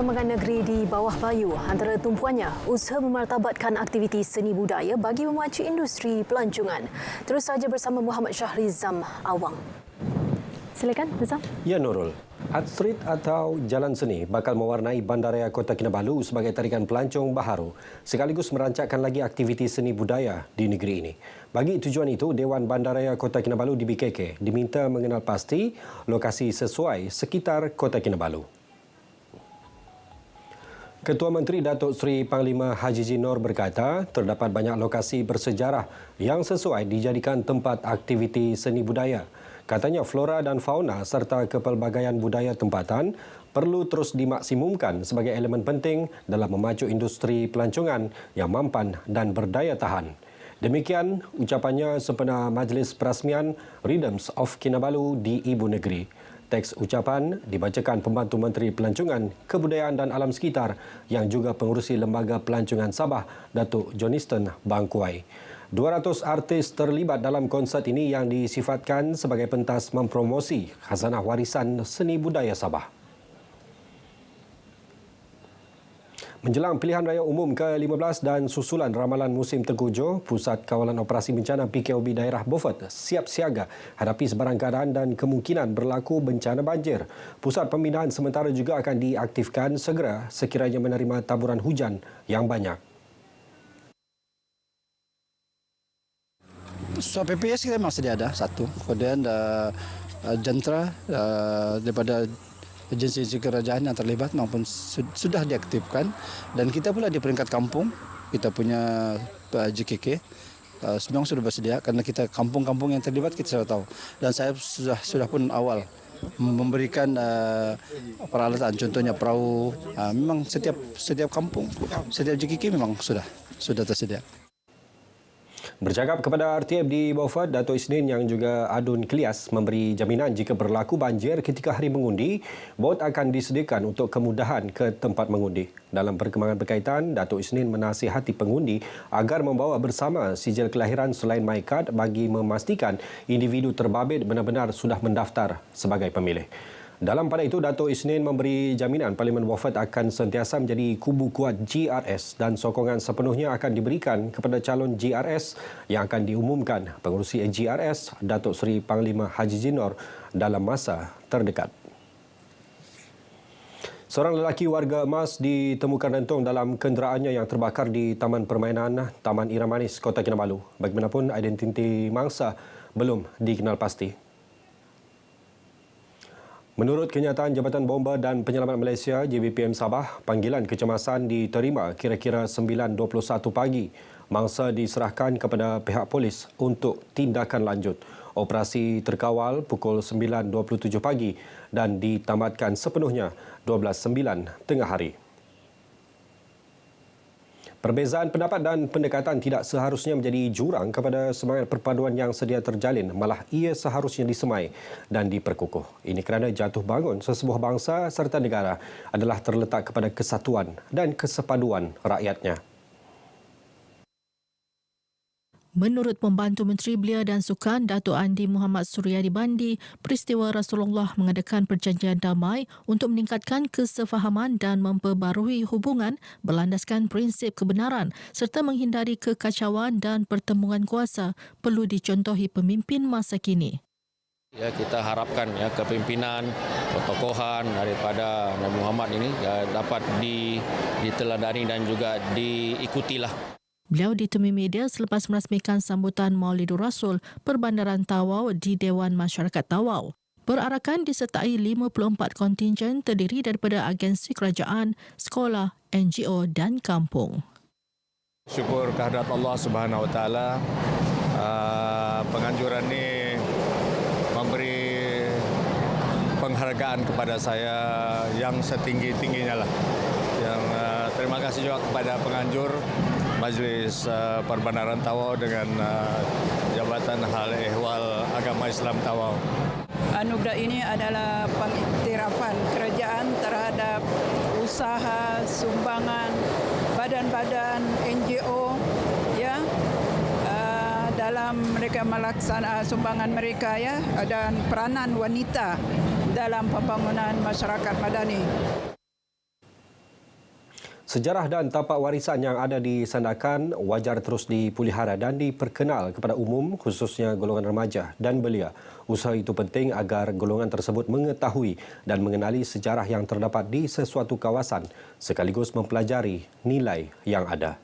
perkembangan negeri di bawah bayu. Antara tumpuannya, usaha memartabatkan aktiviti seni budaya bagi memacu industri pelancongan. Terus saja bersama Muhammad Syahrizam Awang. Silakan, Rizam. Ya, Nurul. Art Street atau Jalan Seni bakal mewarnai Bandaraya Kota Kinabalu sebagai tarikan pelancong baharu, sekaligus merancangkan lagi aktiviti seni budaya di negeri ini. Bagi tujuan itu, Dewan Bandaraya Kota Kinabalu di BKK diminta mengenal pasti lokasi sesuai sekitar Kota Kinabalu. Ketua Menteri Datuk Seri Panglima Haji Jinor berkata, terdapat banyak lokasi bersejarah yang sesuai dijadikan tempat aktiviti seni budaya. Katanya flora dan fauna serta kepelbagaian budaya tempatan perlu terus dimaksimumkan sebagai elemen penting dalam memacu industri pelancongan yang mampan dan berdaya tahan. Demikian ucapannya sempena Majlis Perasmian Rhythms of Kinabalu di Ibu Negeri. Teks ucapan dibacakan Pembantu Menteri Pelancongan, Kebudayaan dan Alam Sekitar yang juga pengurusi Lembaga Pelancongan Sabah, Datuk Johnston Bangkuai. 200 artis terlibat dalam konsert ini yang disifatkan sebagai pentas mempromosi khazanah warisan seni budaya Sabah. Menjelang pilihan raya umum ke-15 dan susulan ramalan musim tengkujuh, Pusat Kawalan Operasi Bencana PKOB Daerah Beaufort siap siaga hadapi sebarang keadaan dan kemungkinan berlaku bencana banjir. Pusat Pembinaan sementara juga akan diaktifkan segera sekiranya menerima taburan hujan yang banyak. So PPS kita memang sedia ada satu, kemudian jentera daripada agensi kerajaan yang terlibat maupun sudah diaktifkan, dan kita pula di peringkat kampung kita punya JKK memang sudah bersedia karena kita kampung-kampung yang terlibat kita sudah tahu, dan saya sudah pun awal memberikan peralatan, contohnya perahu. Memang setiap kampung, setiap JKK memang sudah tersedia. Bercakap kepada RTM di Beaufort, Dato' Isnin yang juga Adun Kelias memberi jaminan jika berlaku banjir ketika hari mengundi, bot akan disediakan untuk kemudahan ke tempat mengundi. Dalam perkembangan berkaitan, Dato' Isnin menasihati pengundi agar membawa bersama sijil kelahiran selain MyCard bagi memastikan individu terbabit benar-benar sudah mendaftar sebagai pemilih. Dalam pada itu, Dato' Isnin memberi jaminan Parlimen Beaufort akan sentiasa menjadi kubu kuat GRS dan sokongan sepenuhnya akan diberikan kepada calon GRS yang akan diumumkan pengurusi GRS Datuk Seri Panglima Haji Jinor dalam masa terdekat. Seorang lelaki warga Emas ditemukan gantung dalam kenderaannya yang terbakar di Taman Permainan Taman Iramanis, Kota Kinabalu. Bagaimanapun, identiti mangsa belum dikenal pasti. Menurut kenyataan Jabatan Bomba dan Penyelamat Malaysia JBPM Sabah, panggilan kecemasan diterima kira-kira 9.21 pagi. Mangsa diserahkan kepada pihak polis untuk tindakan lanjut. Operasi terkawal pukul 9.27 pagi dan ditamatkan sepenuhnya 12.09 tengah hari. Perbezaan pendapat dan pendekatan tidak seharusnya menjadi jurang kepada semangat perpaduan yang sedia terjalin, malah ia seharusnya disemai dan diperkukuh. Ini kerana jatuh bangun sesebuah bangsa serta negara adalah terletak kepada kesatuan dan kesepaduan rakyatnya. Menurut Pembantu Menteri Belia dan Sukan Datuk Andi Muhammad Suryadi Bandi, peristiwa Rasulullah mengadakan perjanjian damai untuk meningkatkan kesefahaman dan memperbarui hubungan berlandaskan prinsip kebenaran serta menghindari kekacauan dan pertembungan kuasa perlu dicontohi pemimpin masa kini. Ya, kita harapkan kepimpinan, ketokohan daripada Nabi Muhammad ini dapat diteladani dan juga diikutilah. Beliau ditemui media selepas merasmikan sambutan Maulidur Rasul Perbandaran Tawau di Dewan Masyarakat Tawau. Perarakan disertai 54 kontingen terdiri daripada agensi kerajaan, sekolah, NGO dan kampung. Syukur kehadrat Allah Subhanahu Wa Taala, penganjuran ini memberi penghargaan kepada saya yang setinggi-tingginya lah. Terima kasih juga kepada penganjur Majlis Perbandaran Tawau dengan Jabatan Hal Ehwal Agama Islam Tawau. Anugerah ini adalah pengiktirafan kerajaan terhadap usaha sumbangan badan-badan NGO dalam mereka melaksanakan sumbangan mereka dan peranan wanita dalam pembangunan masyarakat madani. Sejarah dan tapak warisan yang ada di Sandakan wajar terus dipelihara dan diperkenal kepada umum, khususnya golongan remaja dan belia. Usaha itu penting agar golongan tersebut mengetahui dan mengenali sejarah yang terdapat di sesuatu kawasan sekaligus mempelajari nilai yang ada.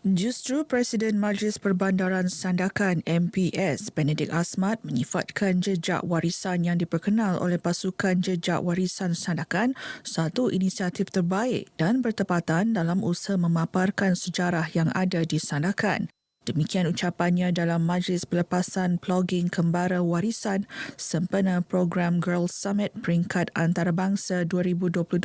Justru Presiden Majlis Perbandaran Sandakan MPS Benedict Asmat menyifatkan jejak warisan yang diperkenal oleh Pasukan Jejak Warisan Sandakan satu inisiatif terbaik dan bertepatan dalam usaha memaparkan sejarah yang ada di Sandakan. Demikian ucapannya dalam Majlis Pelepasan Plogging Kembara Warisan sempena program Girls Summit Peringkat Antarabangsa 2022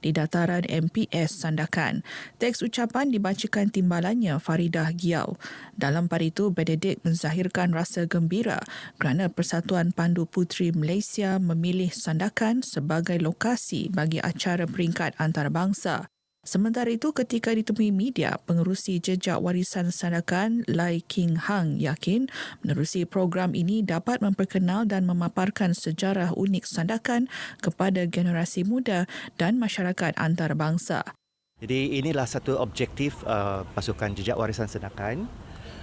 di dataran MPS Sandakan. Teks ucapan dibacakan timbalannya Faridah Giau. Dalam pada itu, Benedict menzahirkan rasa gembira kerana Persatuan Pandu Puteri Malaysia memilih Sandakan sebagai lokasi bagi acara peringkat antarabangsa. Sementara itu, ketika ditemui media, pengerusi Jejak Warisan Sandakan Lai King Hang yakin menerusi program ini dapat memperkenal dan memaparkan sejarah unik Sandakan kepada generasi muda dan masyarakat antarabangsa. Jadi inilah satu objektif Pasukan Jejak Warisan Sandakan.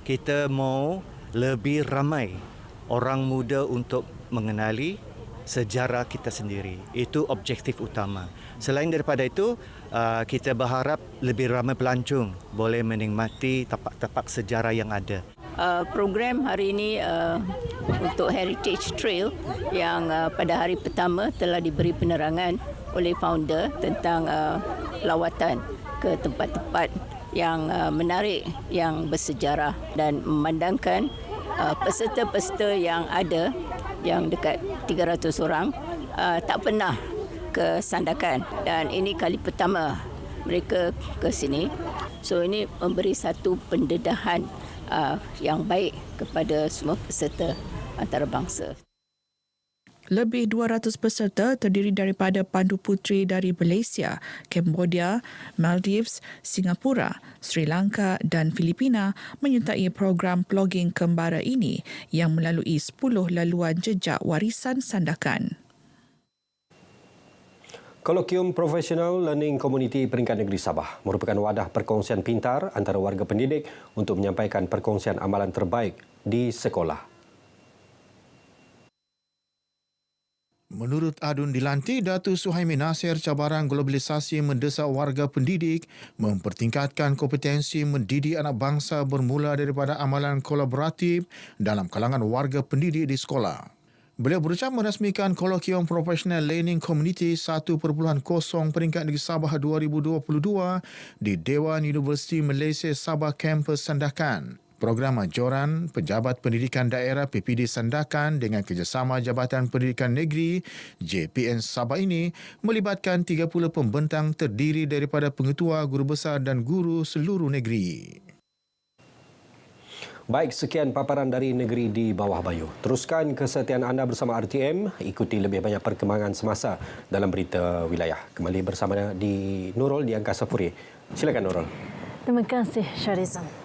Kita mahu lebih ramai orang muda untuk mengenali sejarah kita sendiri. Itu objektif utama. Selain daripada itu, kita berharap lebih ramai pelancong boleh menikmati tapak-tapak sejarah yang ada. Program hari ini untuk Heritage Trail yang pada hari pertama telah diberi penerangan oleh founder tentang lawatan ke tempat-tempat yang menarik, yang bersejarah dan memandangkan peserta-peserta yang ada yang dekat 300 orang tak pernah ke Sandakan dan ini kali pertama mereka ke sini. So ini memberi satu pendedahan yang baik kepada semua peserta antarabangsa. Lebih 200 peserta terdiri daripada Pandu Puteri dari Malaysia, Cambodia, Maldives, Singapura, Sri Lanka dan Filipina menyertai program plogging kembara ini yang melalui 10 laluan jejak warisan Sandakan. Kolokium Professional Learning Community Peringkat Negeri Sabah merupakan wadah perkongsian pintar antara warga pendidik untuk menyampaikan perkongsian amalan terbaik di sekolah. Menurut Adun Dilanti, Datu Suhaimi Nasir, cabaran globalisasi mendesak warga pendidik mempertingkatkan kompetensi mendidik anak bangsa bermula daripada amalan kolaboratif dalam kalangan warga pendidik di sekolah. Beliau berucap merasmikan Kolokium Professional Learning Community 1.0 Peringkat Negeri Sabah 2022 di Dewan Universiti Malaysia Sabah Kampus Sandakan. Program anjuran Pejabat Pendidikan Daerah PPD Sandakan dengan kerjasama Jabatan Pendidikan Negeri JPN Sabah ini melibatkan 30 pembentang terdiri daripada pengetua, guru besar dan guru seluruh negeri. Baik, sekian paparan dari negeri di bawah Bayu. Teruskan kesetiaan anda bersama RTM, ikuti lebih banyak perkembangan semasa dalam berita wilayah. Kembali bersama di Nurul di Angkasa Puri. Silakan Nurul. Terima kasih Syarizan.